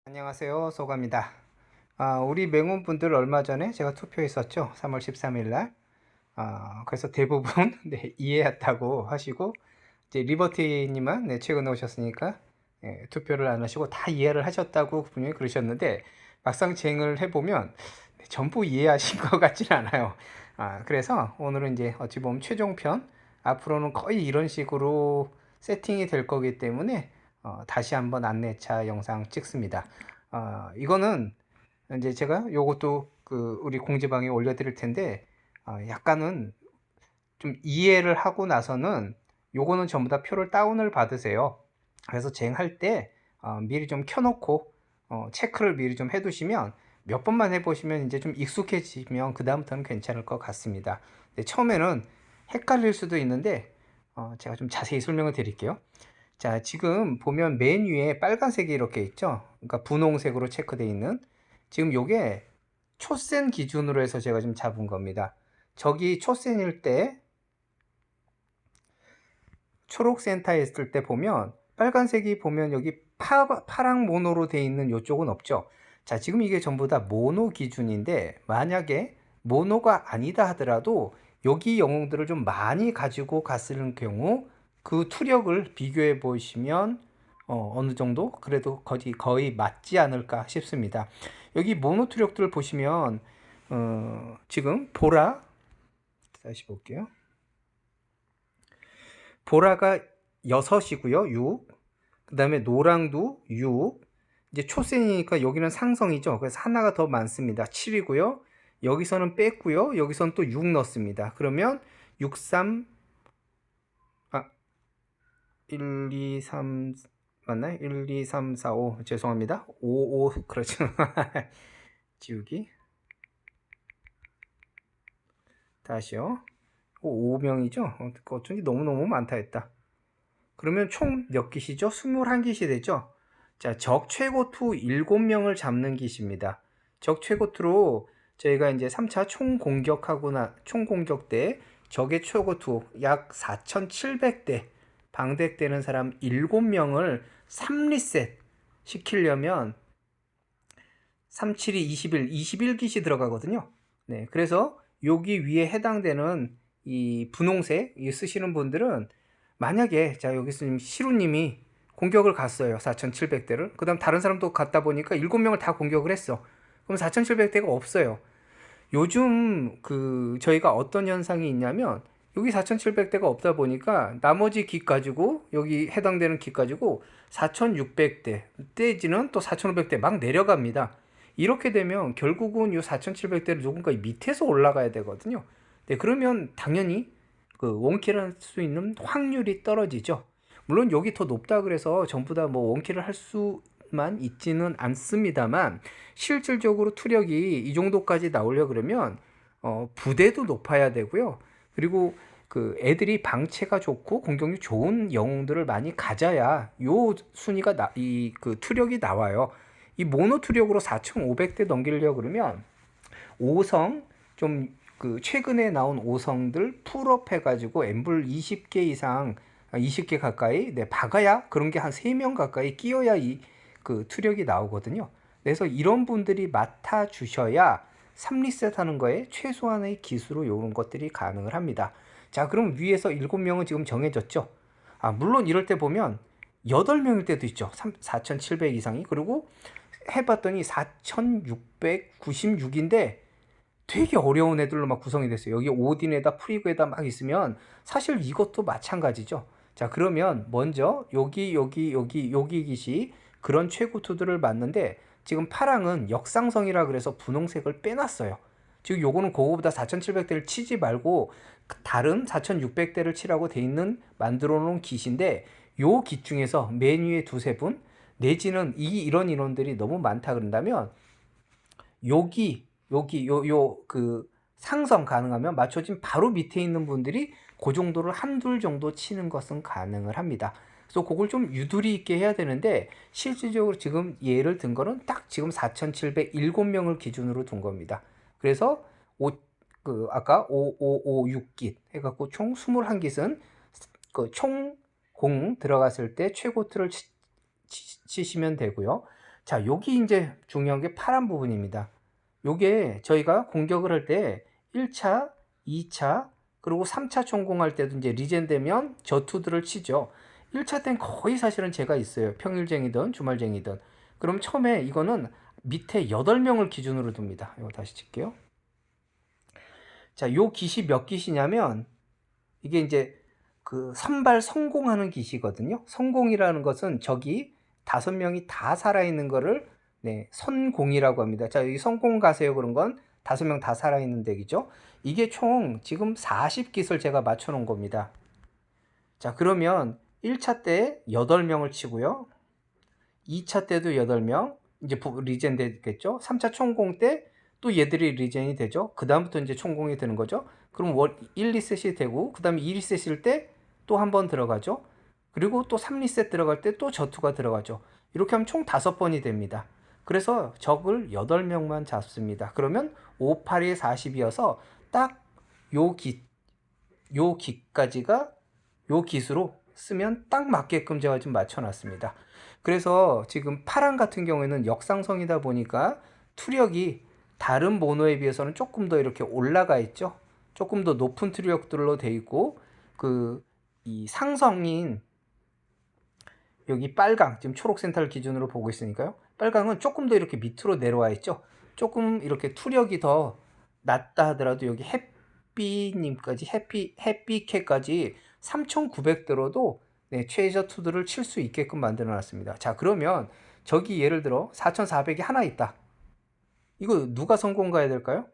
안녕하세요. 소가입니다. 우리 맹원분들 얼마 전에 제가 투표했었죠. 3월 13일 날. 그래서 대부분 네, 이해했다고 하시고, 이제 리버티님은 네, 최근에 오셨으니까 투표를 안 하시고 다 이해를 하셨다고 분명히 그러셨는데, 막상 진행을 해보면 전부 이해하신 것 같지는 않아요. 그래서 오늘은 이제 어찌 보면 최종편, 앞으로는 거의 이런 식으로 세팅이 될 거기 때문에 다시 한번 안내차 영상 찍습니다. 이거는 이제 제가 요것도 그 우리 공지방에 올려드릴 텐데, 약간은 좀 이해를 하고 나서는 요거는 전부 다 표를 다운을 받으세요. 그래서 쟁할 때 미리 좀 켜놓고 체크를 미리 좀 해두시면 몇 번만 해보시면 이제 좀 익숙해지면 그 다음부터는 괜찮을 것 같습니다. 처음에는 헷갈릴 수도 있는데 제가 좀 자세히 설명을 드릴게요. 자, 지금 보면 맨 위에 빨간색이 이렇게 있죠. 그러니까 분홍색으로 체크되어 있는. 지금 요게 초센 기준으로 해서 제가 지금 잡은 겁니다. 저기 초센일 때 초록 센터에 있을 때 보면 빨간색이 보면 여기 파랑 모노로 되어 있는 요쪽은 없죠. 자, 지금 이게 전부 다 모노 기준인데 만약에 모노가 아니다 하더라도 여기 영웅들을 좀 많이 가지고 갔을 경우 그 투력을 비교해 보시면 어느 정도 그래도 거의 맞지 않을까 싶습니다. 여기 모노 투력들 보시면 지금 보라 다시 볼게요. 보라가 6이고요. 6. 그 다음에 노랑도 6. 이제 초센이니까 여기는 상성이죠. 그래서 하나가 더 많습니다. 7이고요. 여기서는 뺐고요. 여기서는 또 6 넣습니다. 그러면 6, 3, 1, 2, 3, 맞나요? 1, 2, 3, 4, 5. 죄송합니다. 5, 5, 그렇죠. 지우기. 다시요. 5명이죠? 어쩐지 너무너무 많다 했다. 그러면 총 몇 기시죠? 21기시 되죠? 자, 적 최고투 7명을 잡는 기시입니다. 적 최고투로 저희가 이제 3차 총 공격 때 적의 최고투 약 4,700대 방대되는 사람 7명을 3리셋 시키려면 37이 21기시 들어가거든요. 네, 그래서 여기 위에 해당되는 이 분홍색 쓰시는 분들은 만약에 자 여기서 지금 시루님이 공격을 갔어요. 4,700대를. 그 다음 다른 사람도 갔다 보니까 7명을 다 공격을 했어. 그럼 4,700대가 없어요. 요즘 그 저희가 어떤 현상이 있냐면 여기 4,700대가 없다 보니까 나머지 기 가지고 여기 해당되는 기 가지고 4,600대 떼지는 또 4,500대 막 내려갑니다. 이렇게 되면 결국은 이 4,700대를 누군가 밑에서 올라가야 되거든요. 네, 그러면 당연히 그 원킬을 할 수 있는 확률이 떨어지죠. 물론 여기 더 높다 그래서 전부 다 뭐 원킬을 할 수만 있지는 않습니다만 실질적으로 투력이 이 정도까지 나오려 그러면 부대도 높아야 되고요. 그리고 그 애들이 방체가 좋고 공격력 좋은 영웅들을 많이 가져야 요 순위가 이 그 투력이 나와요. 이 모노 투력으로 4,500대 넘기려고 그러면 5성 좀 그 최근에 나온 5성들 풀업 해가지고 엠블 20개 이상 20개 가까이 박아야 그런 게 한 3명 가까이 끼어야 이 그 투력이 나오거든요. 그래서 이런 분들이 맡아 주셔야 3리셋 하는 거에 최소한의 기수로 이런 것들이 가능을 합니다. 자, 그럼 위에서 7명은 지금 정해졌죠. 물론 이럴 때 보면 8명일 때도 있죠. 4,700 이상이. 그리고 해봤더니 4,696인데 되게 어려운 애들로 막 구성이 됐어요. 여기 오딘에다 프리그에다 막 있으면 사실 이것도 마찬가지죠. 자, 그러면 먼저 여기 기시 그런 최고투들을 맞는데 지금 파랑은 역상성이라 그래서 분홍색을 빼놨어요. 지금 요거는 그거보다 4,700대를 치지 말고 다른 4,600대를 치라고 돼 있는 만들어 놓은 기시인데 요 기 중에서 맨 위에 두세 분 내지는 이런 인원들이 너무 많다 그런다면 요 그 상성 가능하면 맞춰진 바로 밑에 있는 분들이 그 정도를 한둘 정도 치는 것은 가능을 합니다. 그래서 그걸 좀 유두리 있게 해야 되는데 실질적으로 지금 예를 든 거는 딱 지금 4,707명을 기준으로 둔 겁니다. 그래서 아까 5556깃 해갖고 총 21깃은 총 공 들어갔을 때 최고트를 치시면 되고요. 자, 여기 이제 중요한 게 파란 부분입니다. 요게 저희가 공격을 할 때 1차, 2차, 그리고 3차 총공할 때도 이제 리젠되면 저투들을 치죠. 1차 땐 거의 사실은 제가 있어요. 평일쟁이든 주말쟁이든. 그럼 처음에 이거는 밑에 8명을 기준으로 둡니다. 이거 다시 칠게요. 자, 요 기시 몇 기시냐면 이게 이제 그 선발 성공하는 기시거든요. 성공이라는 것은 적이 5명이 다 살아있는 거를 네, 선공이라고 합니다. 자, 여기 성공 가세요 그런 건 5명 다 살아있는 덱이죠. 이게 총 지금 40깃을 제가 맞춰 놓은 겁니다. 자, 그러면 1차 때 8명을 치고요. 2차 때도 8명, 이제 리젠 되겠죠. 3차 총공 때 또 얘들이 리젠이 되죠. 그 다음부터 이제 총공이 되는 거죠. 그럼 1, 2셋이 되고, 그 다음에 2, 2셋일 때 또 한 번 들어가죠. 그리고 또 3, 2셋 들어갈 때 또 저투가 들어가죠. 이렇게 하면 총 5번이 됩니다. 그래서 적을 8명만 잡습니다. 그러면 5, 8이 40이어서 딱 요 기까지가 요 기수로 쓰면 딱 맞게끔 제가 좀 맞춰놨습니다. 그래서 지금 파란 같은 경우에는 역상성이다 보니까 투력이 다른 모노에 비해서는 조금 더 이렇게 올라가 있죠. 조금 더 높은 투력들로 돼 있고 이 상성인 여기 빨강, 지금 초록 센터를 기준으로 보고 있으니까요. 빨강은 조금 더 이렇게 밑으로 내려와 있죠. 조금 이렇게 투력이 더 낮다 하더라도 여기 해피님까지 해피캐까지 3,900 들어도 네, 최저 투들을 칠 수 있게끔 만들어 놨습니다. 자, 그러면 저기 예를 들어 4,400이 하나 있다. 이거 누가 성공 가야 될까요?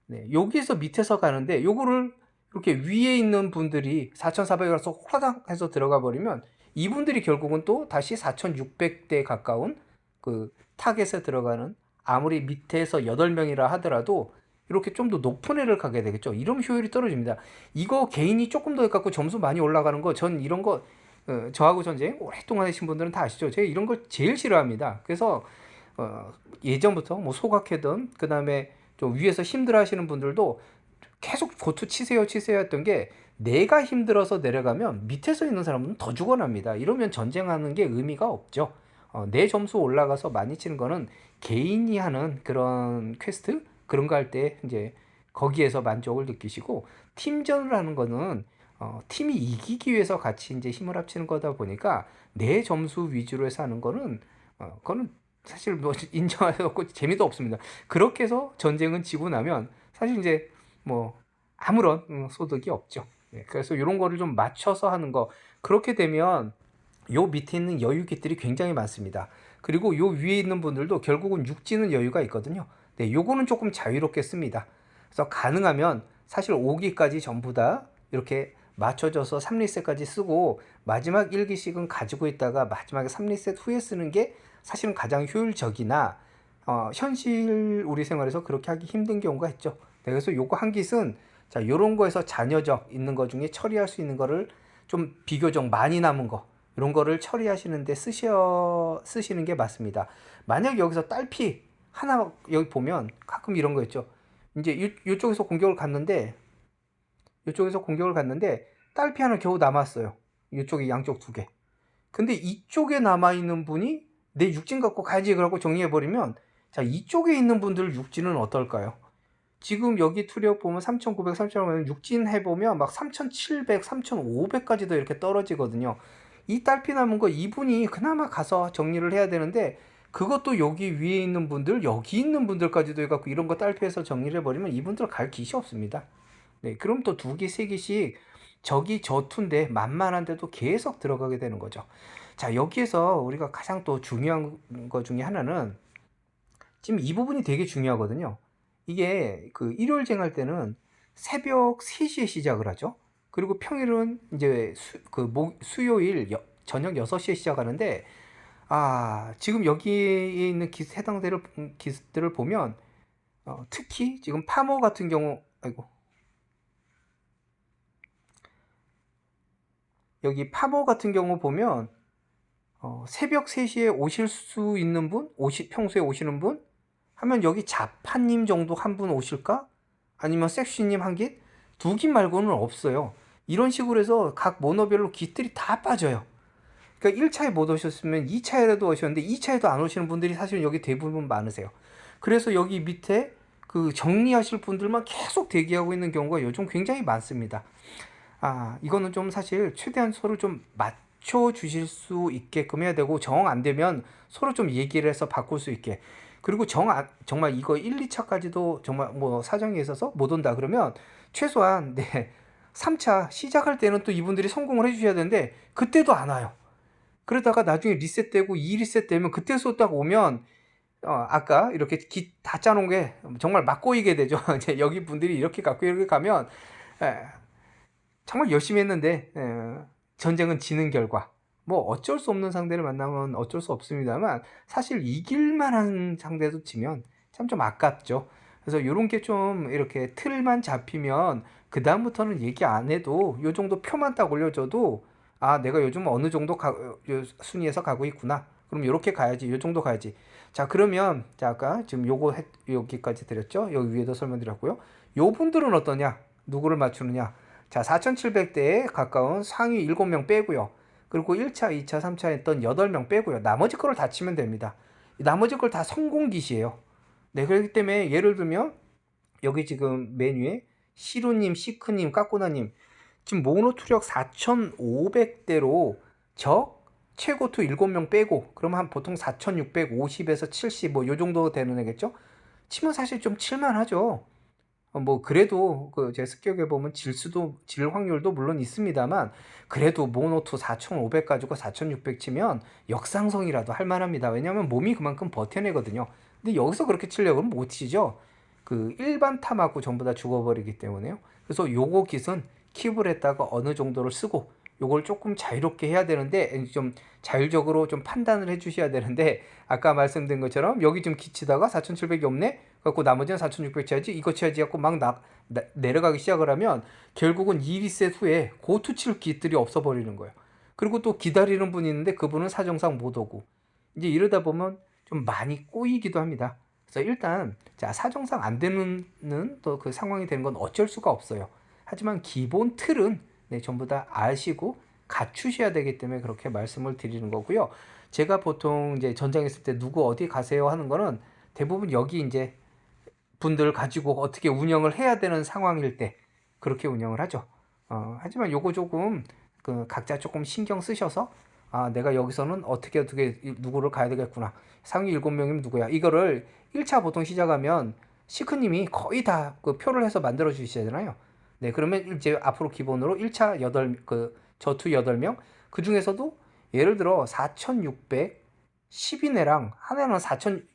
네, 여기서 밑에서 가는데 요거를 이렇게 위에 있는 분들이 4,400이라서 호당 해서 들어가 버리면 이분들이 결국은 또 다시 4,600대에 가까운 그 타겟에 들어가는, 아무리 밑에서 8명이라 하더라도 이렇게 좀 더 높은 애를 가게 되겠죠. 이러면 효율이 떨어집니다. 이거 개인이 조금 더 갖고 점수 많이 올라가는 거, 전 이런 거 저하고 전쟁 오랫동안 하신 분들은 다 아시죠. 제가 이런 걸 제일 싫어합니다. 그래서 예전부터 뭐 소각해든 그 다음에 좀 위에서 힘들어 하시는 분들도 계속 고투 치세요 했던 게, 내가 힘들어서 내려가면 밑에서 있는 사람은 더 죽어납니다. 이러면 전쟁하는 게 의미가 없죠. 내 점수 올라가서 많이 치는 거는 개인이 하는 그런 퀘스트 그런 거 할 때 이제 거기에서 만족을 느끼시고, 팀전을 하는 거는 팀이 이기기 위해서 같이 이제 힘을 합치는 거다 보니까 내 점수 위주로 해서 하는 거는 그거는 사실 뭐 인정할 수 없고 재미도 없습니다. 그렇게 해서 전쟁은 지고 나면 사실 이제 뭐 아무런 소득이 없죠. 네, 그래서 이런 거를 좀 맞춰서 하는 거, 그렇게 되면 요 밑에 있는 여유깃들이 굉장히 많습니다. 그리고 요 위에 있는 분들도 결국은 육지는 여유가 있거든요. 네, 요거는 조금 자유롭게 씁니다. 그래서 가능하면 사실 5기까지 전부 다 이렇게 맞춰져서 3리셋까지 쓰고 마지막 1기씩은 가지고 있다가 마지막에 3리셋 후에 쓰는 게 사실은 가장 효율적이나 현실 우리 생활에서 그렇게 하기 힘든 경우가 있죠. 네, 그래서 요거 한 깃은 자, 요런 거에서 잔여적 있는 거 중에 처리할 수 있는 거를 좀 비교적 많이 남은 거, 이런 거를 처리하시는데 쓰시는 게 맞습니다. 만약 여기서 딸피 하나, 여기 보면 가끔 이런 거 있죠. 이제 이쪽에서 공격을 갔는데 딸피 하나 겨우 남았어요. 이쪽에 양쪽 2개. 근데 이쪽에 남아있는 분이 내 육진 갖고 가야지 그러고 정리해버리면, 자, 이쪽에 있는 분들 육진은 어떨까요? 지금 여기 투력 보면 3,900, 3,500 육진 해보면 막 3,700, 3,500까지도 이렇게 떨어지거든요. 이 딸피 남은 거 이분이 그나마 가서 정리를 해야 되는데, 그것도 여기 위에 있는 분들, 여기 있는 분들까지도 해갖고 이런 거 딸피해서 정리를 해버리면 이분들 갈 기시 없습니다. 네, 그럼 또 2기, 3기씩 적이 저투인데 만만한데도 계속 들어가게 되는 거죠. 자, 여기에서 우리가 가장 또 중요한 거 중에 하나는, 지금 이 부분이 되게 중요하거든요. 이게 그 일요일쟁 할 때는 새벽 3시에 시작을 하죠. 그리고 평일은 이제 수요일 저녁 6시에 시작하는데, 지금 여기에 있는 기스들을 보면 특히 지금 파모 같은 경우, 여기 파모 같은 경우 보면 새벽 3시에 오실 수 있는 분, 평소에 오시는 분 하면 여기 자파님 정도 한 분 오실까? 아니면 섹시님 한 깃? 2깃 말고는 없어요. 이런 식으로 해서 각 모노별로 깃들이 다 빠져요. 그러니까 1차에 못 오셨으면 2차에라도 오셨는데 2차에도 안 오시는 분들이 사실 여기 대부분 많으세요. 그래서 여기 밑에 그 정리하실 분들만 계속 대기하고 있는 경우가 요즘 굉장히 많습니다. 이거는 좀 사실 최대한 서로 좀 맞춰 주실 수 있게끔 해야 되고, 정 안 되면 서로 좀 얘기를 해서 바꿀 수 있게. 그리고 정말 이거 1, 2차까지도 정말 뭐 사정이 있어서 못 온다 그러면 최소한 3차 시작할 때는 또 이분들이 성공을 해 주셔야 되는데 그때도 안 와요. 그러다가 나중에 리셋되고 2리셋 되면 그때서 딱 오면 아까 이렇게 다 짜놓은 게 정말 막 꼬이게 되죠. 이제 여기 분들이 이렇게 갖고 이렇게 가면 에, 정말 열심히 했는데 전쟁은 지는 결과, 뭐 어쩔 수 없는 상대를 만나면 어쩔 수 없습니다만 사실 이길 만한 상대도 지면 참 좀 아깝죠. 그래서 이런 게 좀 이렇게 틀만 잡히면 그 다음부터는 얘기 안 해도 요 정도 표만 딱 올려줘도 내가 요즘 어느 정도 순위에서 가고 있구나. 그럼 요렇게 가야지, 요 정도 가야지. 자, 그러면 자, 아까 지금 여기까지 드렸죠. 여기 위에도 설명드렸고요. 요 분들은 어떠냐? 누구를 맞추느냐? 자, 4,700대에 가까운 상위 7명 빼고요. 그리고 1차, 2차, 3차 했던 8명 빼고요. 나머지 거를 다 치면 됩니다. 나머지 걸 다 성공기시에요. 네, 그렇기 때문에 예를 들면 여기 지금 메뉴에 시루님, 시크님, 까꼬나님 지금 모노 투력 4,500대로 적 최고 투 7명 빼고 그러면 한 보통 4,650에서 70 뭐 요 정도 되는 애겠죠? 치면 사실 좀 칠만하죠. 뭐 그래도 제 습격에 보면 질 확률도 물론 있습니다만 그래도 모노2 4,500 가지고 4,600 치면 역상성이라도 할 만합니다. 왜냐하면 몸이 그만큼 버텨내거든요. 근데 여기서 그렇게 치려고 하면 못 치죠. 그 일반 탐하고 전부 다 죽어버리기 때문에요. 그래서 요거 깃은 킵을 했다가 어느 정도를 쓰고 요걸 조금 자유롭게 해야 되는데 좀 자율적으로 좀 판단을 해 주셔야 되는데 아까 말씀드린 것처럼 여기 좀 기치다가 4,700이 없네? 갖고 나머지는 4,600 쳐야지 이거 쳐야지 갖고 막 내려가기 시작을 하면 결국은 2리셋 후에 고투칠 기들이 없어버리는 거예요. 그리고 또 기다리는 분이 있는데 그분은 사정상 못 오고 이제 이러다 보면 좀 많이 꼬이기도 합니다. 그래서 일단 자, 사정상 안 되는 또 그 상황이 되는 건 어쩔 수가 없어요. 하지만 기본 틀은 전부 다 아시고 갖추셔야 되기 때문에 그렇게 말씀을 드리는 거고요. 제가 보통 이제 전장했을 때 누구 어디 가세요 하는 거는 대부분 여기 이제 분들 가지고 어떻게 운영을 해야 되는 상황일 때 그렇게 운영을 하죠. 하지만 요거 조금 각자 조금 신경 쓰셔서 내가 여기서는 어떻게 누구를 가야 되겠구나. 상위 7명이면 누구야. 이거를 1차 보통 시작하면 시크님이 거의 다 그 표를 해서 만들어 주시잖아요. 네, 그러면 이제 앞으로 기본으로 1차 저투 8명, 그 중에서도 예를 들어 4,610이네랑 하나는 4,000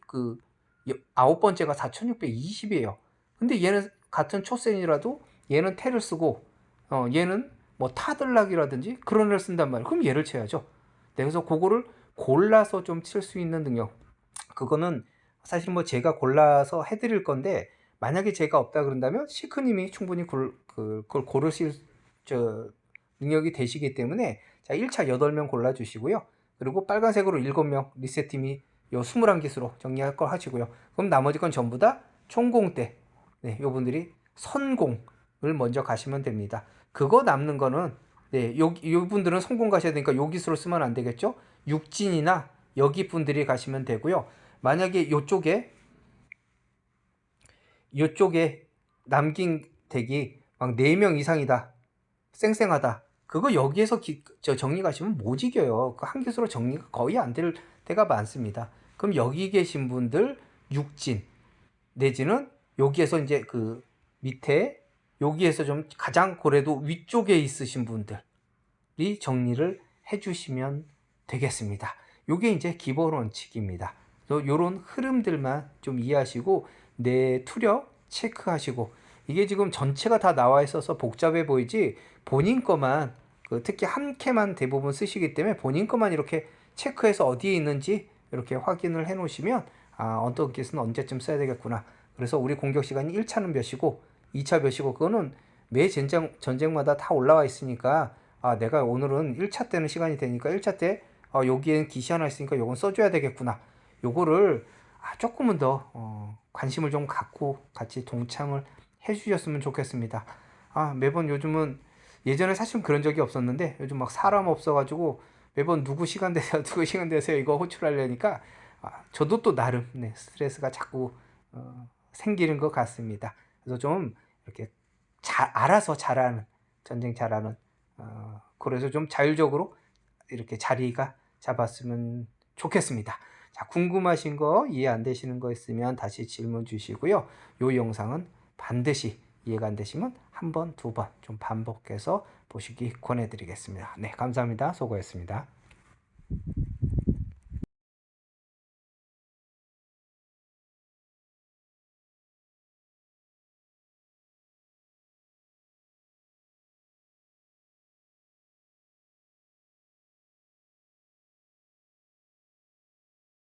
아홉 번째가 4,620이에요. 근데 얘는 같은 초센이라도 얘는 테를 쓰고 얘는 뭐 타들락이라든지 그런 애를 쓴단 말이에요. 그럼 얘를 쳐야죠. 네, 그래서 그거를 골라서 좀 칠 수 있는 능력. 그거는 사실 뭐 제가 골라서 해드릴 건데 만약에 제가 없다 그런다면 시크님이 충분히 그걸 고르실 능력이 되시기 때문에 자, 1차 8명 골라주시고요. 그리고 빨간색으로 7명 리셋팀이 요 21기수로 정리할 걸 하시고요. 그럼 나머지 건 전부 다 총공 때 요분들이 선공을 먼저 가시면 됩니다. 그거 남는 거는 요 분들은 성공 가셔야 되니까 요 기수로 쓰면 안 되겠죠. 육진이나 여기 분들이 가시면 되고요. 만약에 요쪽에 남긴 덱이 막 4명 이상이다. 쌩쌩하다. 그거 여기에서 정리 가시면 못 이겨요. 그 한 기수로 정리가 거의 안 될 때가 많습니다. 그럼 여기 계신 분들 육진 내지는 여기에서 이제 그 밑에 여기에서 좀 가장 고래도 위쪽에 있으신 분들이 정리를 해주시면 되겠습니다. 요게 이제 기본 원칙입니다. 요런 흐름들만 좀 이해하시고 내 투력 체크하시고 이게 지금 전체가 다 나와 있어서 복잡해 보이지 본인 거만 특히 한 캐만 대부분 쓰시기 때문에 본인 거만 이렇게 체크해서 어디에 있는지 이렇게 확인을 해 놓으시면 어떤 기수는 언제쯤 써야 되겠구나. 그래서 우리 공격 시간이 1차는 몇이고 2차 몇이고 그거는 매 전쟁마다 다 올라와 있으니까 내가 오늘은 1차 때는 시간이 되니까 1차 때 여기엔 기시 하나 있으니까 요건 써줘야 되겠구나. 요거를 조금은 더 관심을 좀 갖고 같이 동참을 해주셨으면 좋겠습니다. 매번 요즘은 예전에 사실 그런 적이 없었는데 요즘 막 사람 없어가지고 매번 누구 시간 되세요, 누구 시간 되세요 이거 호출하려니까 저도 또 나름 스트레스가 자꾸 생기는 것 같습니다. 그래서 좀 이렇게 알아서 잘하는, 전쟁 잘하는, 그래서 좀 자율적으로 이렇게 자리가 잡았으면 좋겠습니다. 자, 궁금하신 거, 이해 안 되시는 거 있으면 다시 질문 주시고요. 이 영상은 반드시 이해가 안 되시면 한 번, 두 번 좀 반복해서 보시기 권해드리겠습니다. 네, 감사합니다. 수고했습니다.